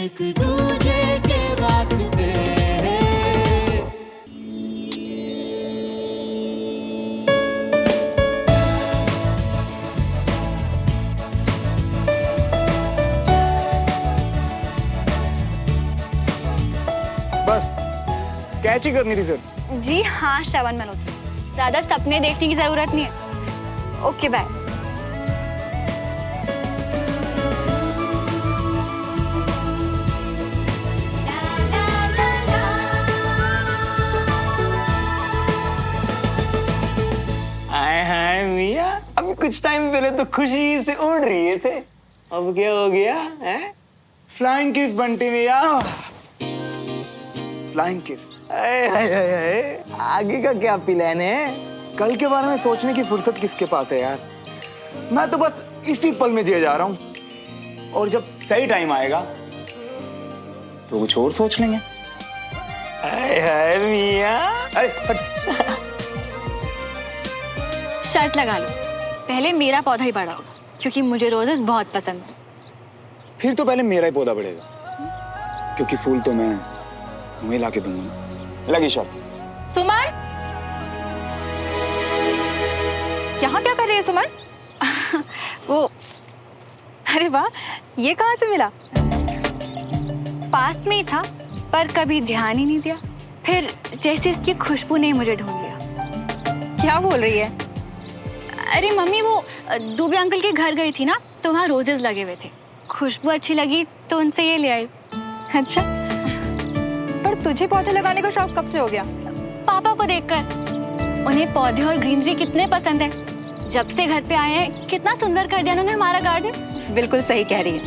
एक दूजे के वास्ते। बस कैच ही करनी थी सर। जी हाँ श्रवण मल्होत्रा, ज्यादा सपने देखने की जरूरत नहीं है। Okay bye. हाय हाय मिया, अभी कुछ टाइम पहले तो खुशी से उड़ रही थे, अब क्या हो गया है? फ्लाइंग किस बंटी मिया, फ्लाइंग किस। आगे का क्या प्लान है? कल के बारे में सोचने की फुर्सत किसके पास है यार। मैं तो बस इसी पल में जिए जा रहा हूँ, और जब सही टाइम आएगा तो कुछ और सोच लेंगे। हाय हाय मिया। शर्त लगा लो, पहले मेरा पौधा ही बड़ा होगा, क्योंकि मुझे रोजेस बहुत पसंद है। फिर तो पहले मेरा ही पौधा बढ़ेगा, क्योंकि फूल तो मैं तुम्हें ला के दूंगा। लगी शर्त। सुमन, यहाँ क्या कर रही है सुमन? वो अरे वाह, ये कहाँ से मिला? पास में ही था, पर कभी ध्यान ही नहीं दिया। फिर जैसे इसकी खुशबू ने मुझे ढूंढ लिया। क्या बोल रही है? अरे मम्मी, वो दुबे अंकल के घर गई थी ना, तो वहाँ रोजेस लगे हुए थे। खुशबू अच्छी लगी तो उनसे ये ले आई। अच्छा, पर तुझे पौधे लगाने का शौक कब से हो गया? पापा को देखकर। उन्हें पौधे और ग्रीनरी कितने पसंद है। जब से घर पे आए हैं, कितना सुंदर कर दिया उन्होंने हमारा गार्डन। बिल्कुल सही कह रही है।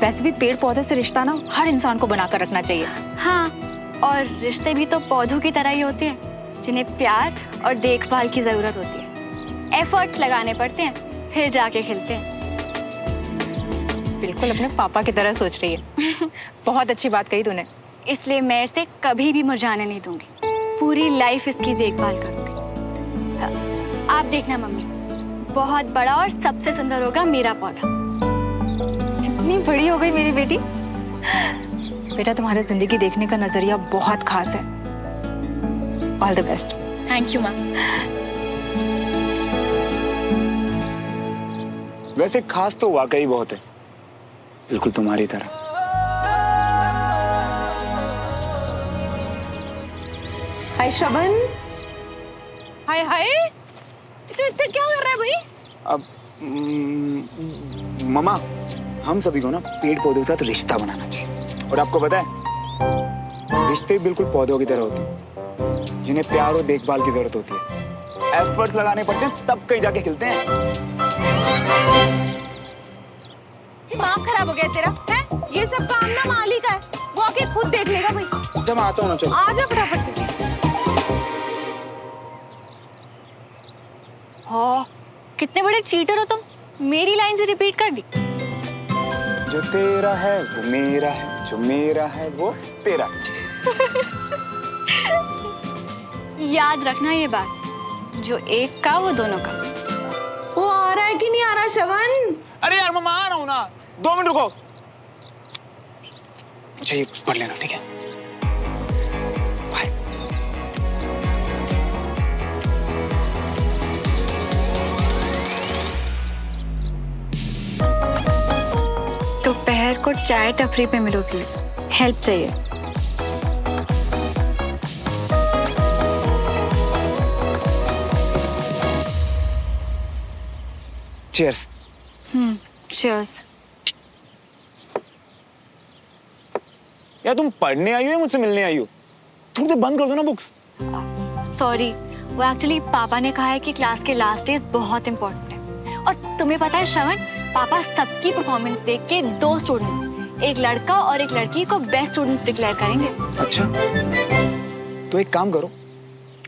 वैसे भी पेड़ पौधे से रिश्ता ना हर इंसान को बनाकर रखना चाहिए। हाँ, और रिश्ते भी तो पौधों की तरह ही होते हैं, जिन्हें प्यार और देखभाल की जरूरत होती है। एफर्ट्स लगाने पड़ते हैं, फिर जाके खिलते हैं। बिल्कुल अपने पापा की तरह सोच रही है। बहुत अच्छी बात कही तूने। इसलिए मैं इसे कभी भी मुरझाने नहीं दूंगी। पूरी लाइफ इसकी देखभाल करूंगी। आप देखना मम्मी, बहुत बड़ा और सबसे सुंदर होगा मेरा पौधा। इतनी बड़ी हो गई मेरी बेटी। बेटा, तुम्हारे जिंदगी देखने का नजरिया बहुत खास है। All the best. Thank you ma'am. वैसे खास तो वाकई बहुत है, बिल्कुल तुम्हारी तरह। हाय श्रवण। हाय हाय, तो इतना क्या कर रहा है भाई? अब ममा, हम सभी को ना पेड़ पौधों के साथ रिश्ता बनाना चाहिए। और आपको पता है, रिश्ते बिल्कुल पौधों की तरह होते हैं, जिन्हें प्यार और देखभाल की जरूरत होती है। एफर्ट्स लगाने पड़ते हैं, तब कहीं जाके खिलते हैं। दिमाग खराब हो गया तेरा है? ये सब काम ना माली का है, वो आके खुद देख लेगा भाई। जब आता हूँ ना, चलो आ जा फटाफट से। हाँ, कितने बड़े चीटर हो तुम। मेरी लाइन से रिपीट कर दी। जो तेरा है वो मेरा है, जो मेरा है वो तेरा। याद रखना ये बात, जो एक का वो दोनों का। वो आ रहा है कि नहीं आ रहा श्रवण? अरे यार मम्मा, आ रहा हूँ ना, 2 मिनट रुको। मुझे ये पढ़ लेना, ठीक है? बाय। दोपहर को चाय टपरी पे मिलो प्लीज, हेल्प चाहिए। चीयर्स। चीयर्स। यार तुम पढ़ने आई हो या मुझसे मिलने आई हो? थोड़ी देर बंद कर दो ना बुक्स। सॉरी, वो एक्चुअली पापा ने कहा है कि क्लास के लास्ट डेज बहुत इंपॉर्टेंट है। और तुम्हें पता है श्रवण, पापा सबकी परफॉर्मेंस देख के 2 स्टूडेंट्स, एक लड़का और एक लड़की को बेस्ट स्टूडेंट्स डिक्लेयर करेंगे। अच्छा, तो एक काम करो,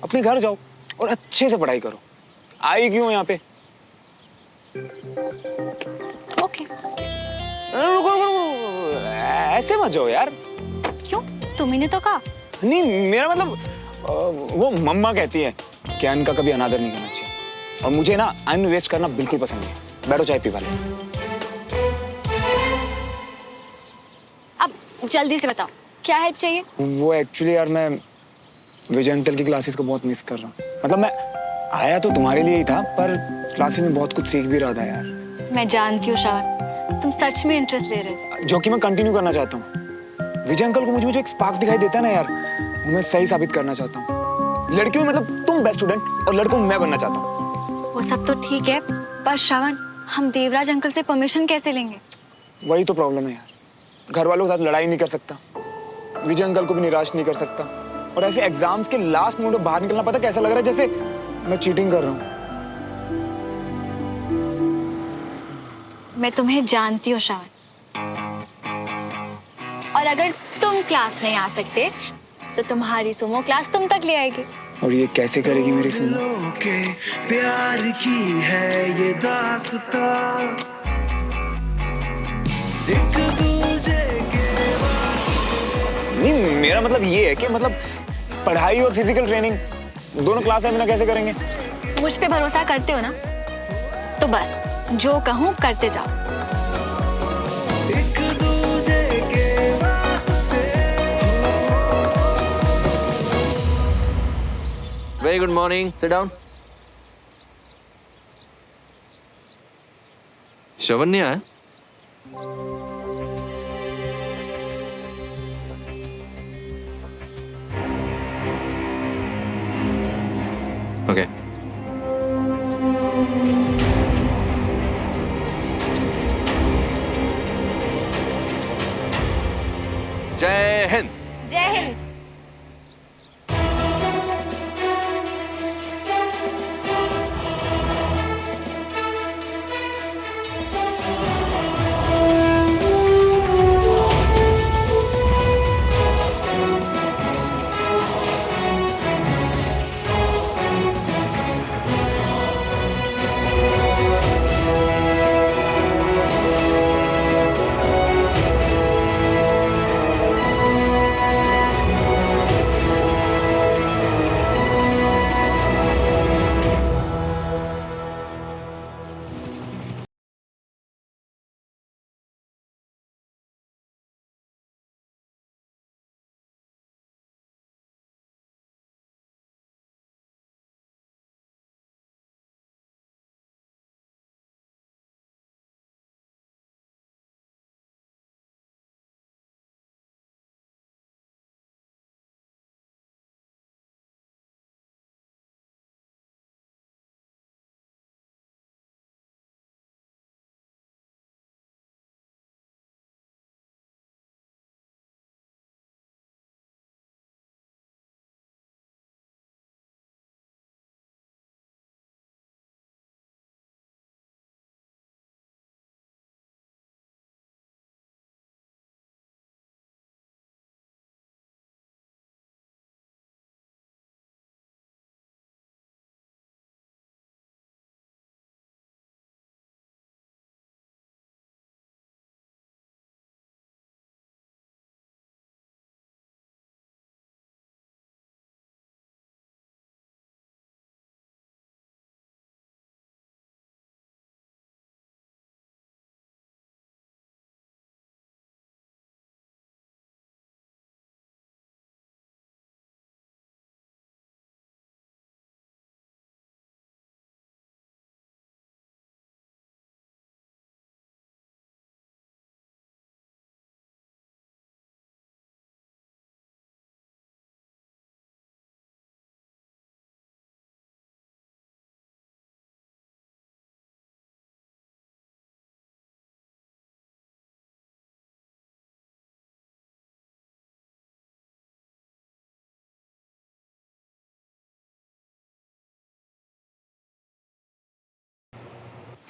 अपने घर जाओ और अच्छे से पढ़ाई करो। आई क्यों यहाँ पे? ओके। रुको रुको रुको, ऐसे मत जाओ यार। क्यों? तुम्ही ने तो कहा। नहीं, मेरा मतलब वो मम्मा कहती है कि अन्न का कभी अनादर नहीं करना चाहिए, और मुझे ना अन्न वेस्ट करना बिल्कुल पसंद नहीं है। बैठो, चाय पी वाले। अब जल्दी से बताओ क्या हेल्प चाहिए। वो एक्चुअली यार मैं विजय अंकल की क्लासेस को बहुत मिस कर रहा हूँ। मतलब मैं आया तो तुम्हारे लिए ही था, पर क्लासेस में बहुत कुछ सीख भी रहा था यार। मैं जानती हूँ श्रवण, तुम सच में इंटरेस्ट ले रहे थे। जो कि मैं कंटिन्यू करना चाहता हूँ। विजय अंकल को मुझे जो एक स्पार्क दिखाई देता है ना यार, वो मैं सही साबित करना चाहता हूँ। लड़कियों में मतलब तुम बेस्ट स्टूडेंट और लड़कों में मैं बनना चाहता हूँ। वो सब तो ठीक है, पर श्रवण हम देवराज अंकल से परमिशन कैसे लेंगे? वही तो प्रॉब्लम है यार। घर वालों के साथ लड़ाई नहीं कर सकता, विजय अंकल को भी निराश नहीं कर सकता, और ऐसे एग्जाम्स के लास्ट मोमेंट में बाहर निकलना पता कैसा लग रहा है, जैसे मैं चीटिंग कर रहा हूँ। मैं तुम्हें जानती हूँ श्रवण, और अगर तुम क्लास नहीं आ सकते तो तुम्हारी सुमो क्लास तुम तक ले आएगी। और ये कैसे करेगी मेरी सुमो? के प्यार की है ये दास्तां, एक दूजे के नहीं, मेरा मतलब ये है कि मतलब पढ़ाई और फिजिकल ट्रेनिंग दोनों क्लास में ना कैसे करेंगे? मुझ पे भरोसा करते हो ना, तो बस जो कहूँ करते जाओ। एक दूजे के वास्ते। Very good morning. Sit down. श्रवण नहीं आया? Okay. जय हिंद। जय हिंद।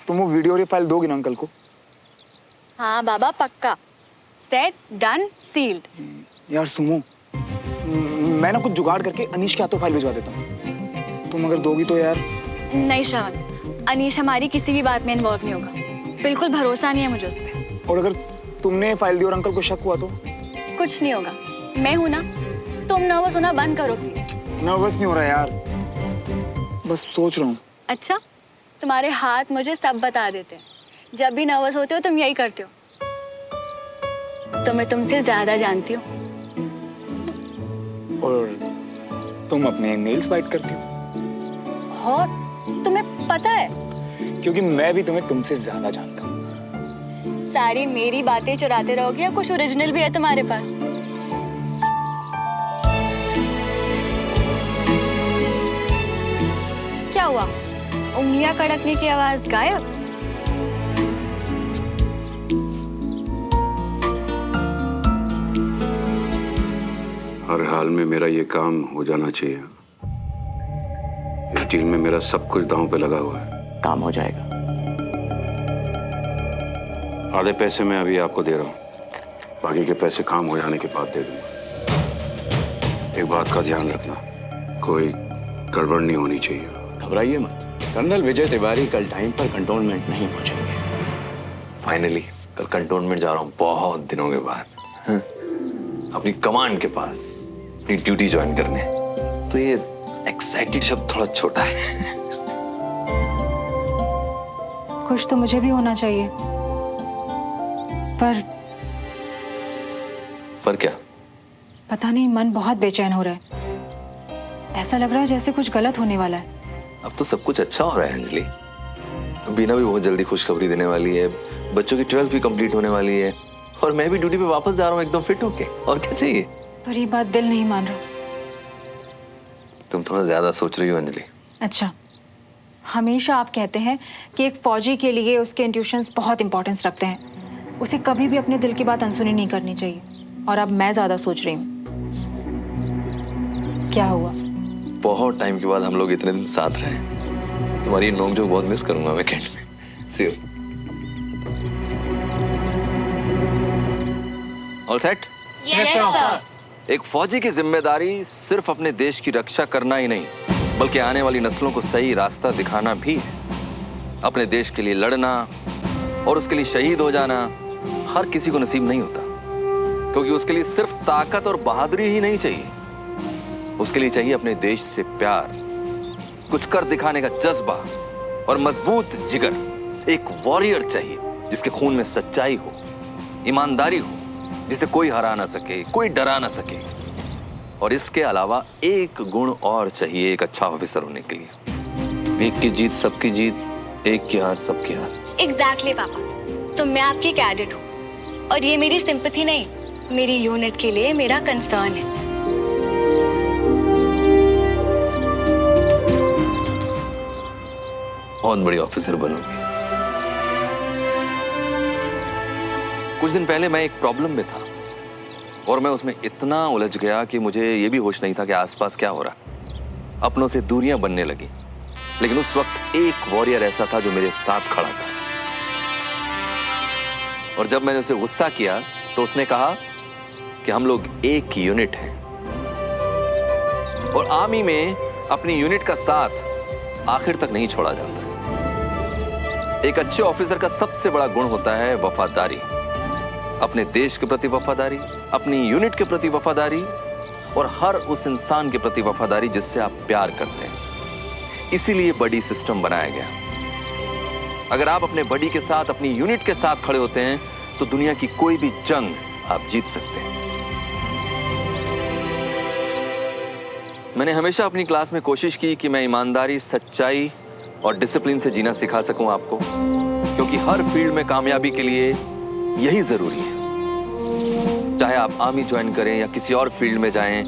तुम वो वीडियो और फाइल दोगी ना अंकल को? हाँ बाबा पक्का। Set done sealed. यार सुमो, मैं ना कुछ जुगाड़ करके अनीश के हाथों फाइल भिजवा देता हूँ। तुम अगर दोगी तो यार। नहीं श्रवण, अनीश हमारी किसी भी बात में इन्वॉल्व नहीं होगा। बिल्कुल भरोसा नहीं है मुझे उस पर। और अगर तुमने फाइल दी और अंकल को शक हुआ तो? कुछ नहीं होगा, मैं हूं ना। तुम नर्वस होना बंद करो प्लीज। नर्वस नहीं हो रहा यार, बस सोच रहा हूँ। अच्छा, तुम्हारे हाथ मुझे सब बता देते हैं। जब भी नर्वस होते हो तुम यही करते हो। तो मैं तुमसे ज्यादा जानती हूँ। और तुम अपने नेल्स बाइट करती हो और तुम्हें पता है, क्योंकि मैं भी तुम्हें तुमसे ज्यादा जानता हूँ। सारी मेरी बातें चुराते रहोगे या कुछ ओरिजिनल भी है तुम्हारे पास? क्या हुआ, उंगलियां कड़कने की आवाज गायब? हर हाल में मेरा ये काम हो जाना चाहिए। इस डील में मेरा सब कुछ दांव पे लगा हुआ है। काम हो जाएगा। आधे पैसे मैं अभी आपको दे रहा हूँ, बाकी के पैसे काम हो जाने के बाद दे दूंगा। एक बात का ध्यान रखना, कोई गड़बड़ नहीं होनी चाहिए। घबराइए मत, कर्नल विजय तिवारी कल टाइम पर कंटोनमेंट नहीं पहुंचेंगे। फाइनली कल कंटोनमेंट जा रहा हूँ बहुत दिनों के बाद, अपनी कमांड के पास अपनी ड्यूटी ज्वाइन करने। तो ये एक्साइटेड शब्द थोड़ा छोटा है। खुश तो मुझे भी होना चाहिए, पर क्या? पता नहीं, मन बहुत बेचैन हो रहा है। ऐसा लग रहा है जैसे कुछ गलत होने वाला है। अब तो सब कुछ अच्छा हो रहा है अंजलि। बीना भी बहुत जल्दी खुशखबरी देने वाली है, बच्चों की 12th भी कंप्लीट होने वाली है, और मैं भी ड्यूटी पे वापस जा रहा हूँ एकदम फिट होके। और क्या चाहिए? पर ये बात दिल नहीं मान रहा। तुम थोड़ा ज्यादा सोच रही हो अंजलि। अच्छा, हमेशा आप कहते हैं कि एक फौजी के लिए उसके इंट्यूशंस बहुत इंपॉर्टेंस रखते हैं, उसे कभी भी अपने दिल की बात अनसुनी नहीं करनी चाहिए। और अब मैं ज्यादा सोच रही हूँ। क्या हुआ? बहुत टाइम के बाद हम लोग इतने दिन साथ रहे। तुम्हारी नोक-झोंक बहुत मिस करूंगा वीकेंड में। See you. All set? Yes, sir. एक फौजी की जिम्मेदारी सिर्फ अपने देश की रक्षा करना ही नहीं, बल्कि आने वाली नस्लों को सही रास्ता दिखाना भी है। अपने देश के लिए लड़ना और उसके लिए शहीद हो जाना हर किसी को नसीब नहीं होता, क्योंकि उसके लिए सिर्फ ताकत और बहादुरी ही नहीं चाहिए, उसके लिए चाहिए अपने देश से प्यार, कुछ कर दिखाने का जज्बा और मजबूत जिगर। एक वॉरियर चाहिए जिसके खून में सच्चाई हो, ईमानदारी हो, जिसे कोई हरा ना सके, कोई डरा ना सके। और इसके अलावा एक गुण और चाहिए एक अच्छा ऑफिसर होने के लिए। एक की जीत सबकी जीत, एक की हार सबकी हार। एग्जैक्टली पापा, तो मैं आपकी कैडेट हूँ और ये मेरी सिंपैथी नहीं, मेरी यूनिट के लिए मेरा कंसर्न है। बहुत बड़ी ऑफिसर बनूंगी। कुछ दिन पहले मैं एक प्रॉब्लम में था और मैं उसमें इतना उलझ गया कि मुझे ये भी होश नहीं था कि आसपास क्या हो रहा। अपनों से दूरियां बनने लगी, लेकिन उस वक्त एक वॉरियर ऐसा था जो मेरे साथ खड़ा था। और जब मैंने उसे गुस्सा किया तो उसने कहा कि हम लोग एक यूनिट हैं, और आर्मी में अपनी यूनिट का साथ आखिर तक नहीं छोड़ा जाता। एक अच्छे ऑफिसर का सबसे बड़ा गुण होता है वफादारी, अपने देश के प्रति वफादारी, अपनी यूनिट के प्रति वफादारी, और हर उस इंसान के प्रति वफादारी जिससे आप प्यार करते हैं। इसीलिए बडी सिस्टम बनाया गया। अगर आप अपने बडी के साथ, अपनी यूनिट के साथ खड़े होते हैं तो दुनिया की कोई भी जंग आप जीत सकते हैं। मैंने हमेशा अपनी क्लास में कोशिश की कि मैं ईमानदारी, सच्चाई और डिसिप्लिन से जीना सिखा सकूं आपको, क्योंकि हर फील्ड में कामयाबी के लिए यही जरूरी है। चाहे आप आर्मी ज्वाइन करें या किसी और फील्ड में जाएं,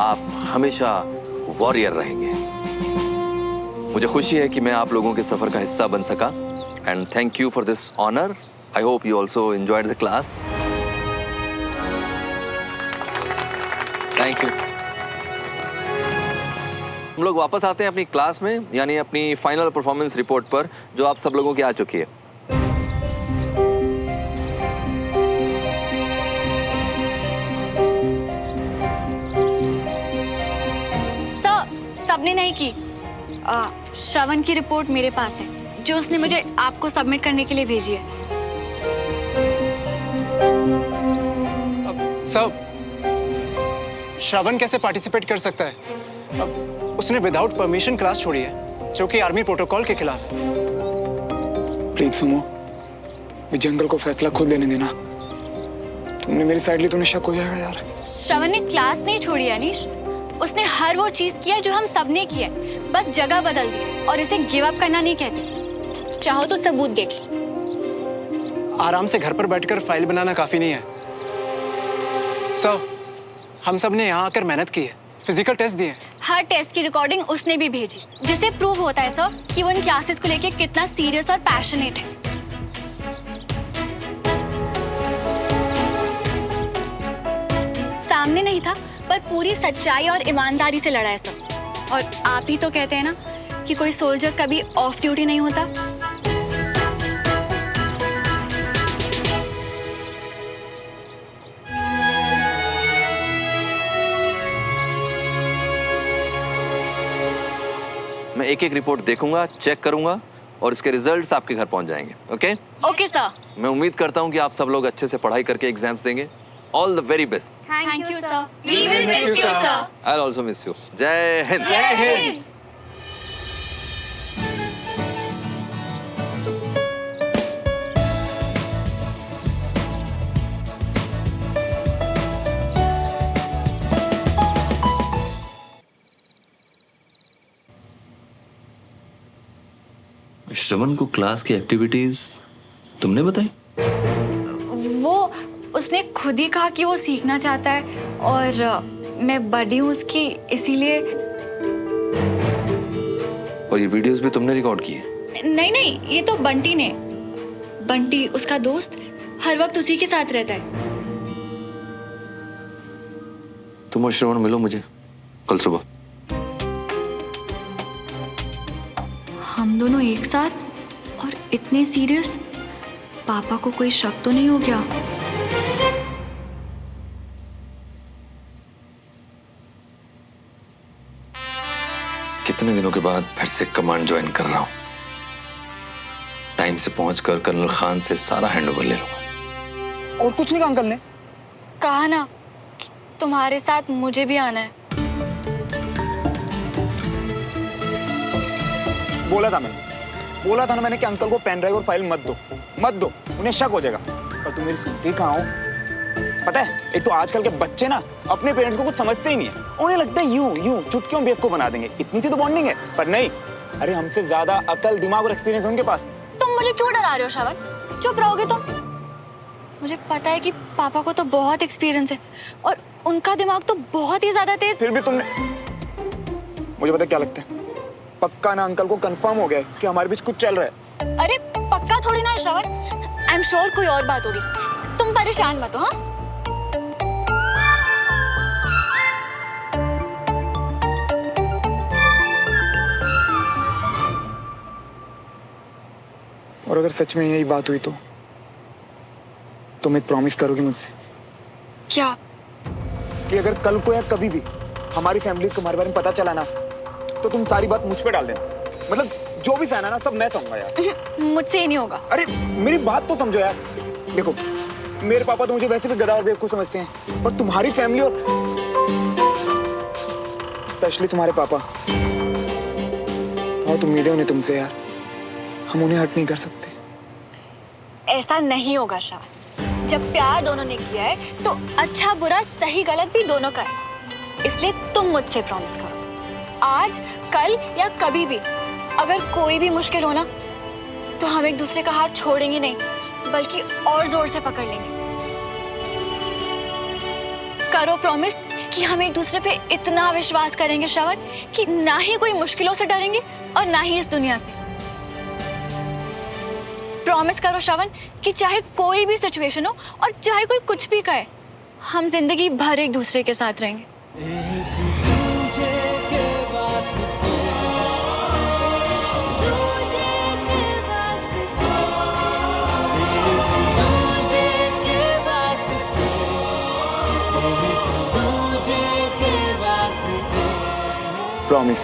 आप हमेशा वॉरियर रहेंगे। मुझे खुशी है कि मैं आप लोगों के सफर का हिस्सा बन सका, and thank you for this honour. I hope you also enjoyed the class. Thank you. हम लोग वापस आते हैं अपनी क्लास में, यानी अपनी फाइनल परफॉर्मेंस रिपोर्ट पर, जो आप सब लोगों की आ चुकी है। सबने नहीं की। श्रवण की रिपोर्ट मेरे पास है, जो उसने मुझे आपको सबमिट करने के लिए भेजी है। सर, श्रवण कैसे पार्टिसिपेट कर सकता है? अब उसने विदाउट परमिशन क्लास छोड़ी है, जो कि आर्मी प्रोटोकॉल के खिलाफ है। प्लीज सुमो, विजय अंकल को फैसला खुद लेने देना। तुमने मेरी साइड ली तो शक हो जाएगा यार। श्रवण ने क्लास नहीं छोड़ी अनीश, उसने हर वो चीज किया जो हम सबने किया, बस जगह बदल दी। और इसे गिव अप करना नहीं कहते, चाहो तो सबूत देख लो। आराम से घर पर बैठकर फाइल बनाना काफी नहीं है सर। हम सब ने यहाँ आकर मेहनत की है, फिजिकल टेस्ट दिए। हर टेस्ट की रिकॉर्डिंग उसने भी भेजी, जिससे प्रूव होता है सर कि वो इन क्लासेस को लेके कितना सीरियस और पैशनेट है। सामने नहीं था, पर पूरी सच्चाई और ईमानदारी से लड़ा है सर। और आप ही तो कहते हैं ना कि कोई सोल्जर कभी ऑफ ड्यूटी नहीं होता। मैं एक एक रिपोर्ट देखूंगा, चेक करूंगा और इसके रिजल्ट्स आपके घर पहुंच जाएंगे। ओके? Okay sir. मैं उम्मीद करता हूं कि आप सब लोग अच्छे से पढ़ाई करके एग्जाम्स देंगे। All the very best. Thank you sir. We will miss you sir. I also miss you. जय हिंद। जय हिंद। श्रवण को क्लास की एक्टिविटीज तुमने बताई? वो उसने खुद ही कहा कि वो सीखना चाहता है और मैं बड़ी हूँ उसकी, इसीलिए। और ये वीडियोस भी तुमने रिकॉर्ड किए? नहीं नहीं, ये तो बंटी ने। बंटी उसका दोस्त हर वक्त उसी के साथ रहता है। तुम और श्रवण मिलो मुझे कल सुबह। हम दोनों एक साथ और इतने सीरियस? पापा को कोई शक तो नहीं हो गया? कितने दिनों के बाद फिर से कमांड ज्वाइन कर रहा हूं। टाइम से पहुंचकर कर्नल खान से सारा हैंडओवर ले लूंगा। और कुछ नहीं कहा अंकल ने? कहा ना कि तुम्हारे साथ मुझे भी आना है। बोला था ना मैंने कि अंकल को पेन ड्राइव और फाइल मत दो, उन्हें शक हो जाएगा। पर तुम मेरी सुनती कहाँ हो? पता है, एक तो आजकल के बच्चे ना अपने पेरेंट्स को कुछ समझते ही नहीं है। उन्हें लगता है यूं चुटकियों बेवकूफ बना देंगे, इतनी सी तो बॉन्डिंग है। पर नहीं, अरे हमसे ज्यादा अकल, दिमाग और एक्सपीरियंस है उनके पास। तुम मुझे क्यों डरा रहे हो श्रवण? चुप रहोगे तुम? मुझे पता है कि पापा को तो बहुत एक्सपीरियंस है और उनका दिमाग तो बहुत ही ज्यादा तेज। फिर भी तुमने, मुझे पता क्या लगता है, पक्का ना अंकल को कंफर्म हो गया है कि हमारे बीच कुछ चल रहा है। अरे पक्का थोड़ी ना है श्रवण, आई एम श्योर कोई और बात होगी। तुम परेशान मत हो। हाँ, और अगर सच में यही बात हुई तो तुम एक प्रॉमिस करोगी मुझसे? क्या? कि अगर कल को या कभी भी हमारी फैमिली को तुम्हारे बारे में पता चला ना, तो तुम सारी बात मुझ पे डाल देना। मतलब जो भी सहना ना सब मैं सहूंगा यार। मुझसे ही नहीं होगा। अरे मेरी बात तो समझो यार। देखो, मेरे पापा तो मुझे वैसे भी गधा और बेवकूफ समझते हैं, पर तुम्हारी फैमिली और स्पेशली तुम्हारे पापा, बहुत उम्मीदें उन्हें तुमसे यार। हम उन्हें हर्ट नहीं कर सकते। ऐसा नहीं होगा श्रवण। जब प्यार दोनों ने किया है तो अच्छा बुरा सही गलत भी दोनों का है। इसलिए तुम मुझसे प्रॉमिस करो, आज कल या कभी भी अगर कोई भी मुश्किल हो ना, तो हम एक दूसरे का हाथ छोड़ेंगे नहीं, बल्कि और जोर से पकड़ लेंगे। करो प्रॉमिस कि हम एक दूसरे पे इतना विश्वास करेंगे श्रवण कि ना ही कोई मुश्किलों से डरेंगे और ना ही इस दुनिया से। प्रॉमिस करो श्रवण कि चाहे कोई भी सिचुएशन हो और चाहे कोई कुछ भी कहे, हम जिंदगी भर एक दूसरे के साथ रहेंगे। प्रॉमिस।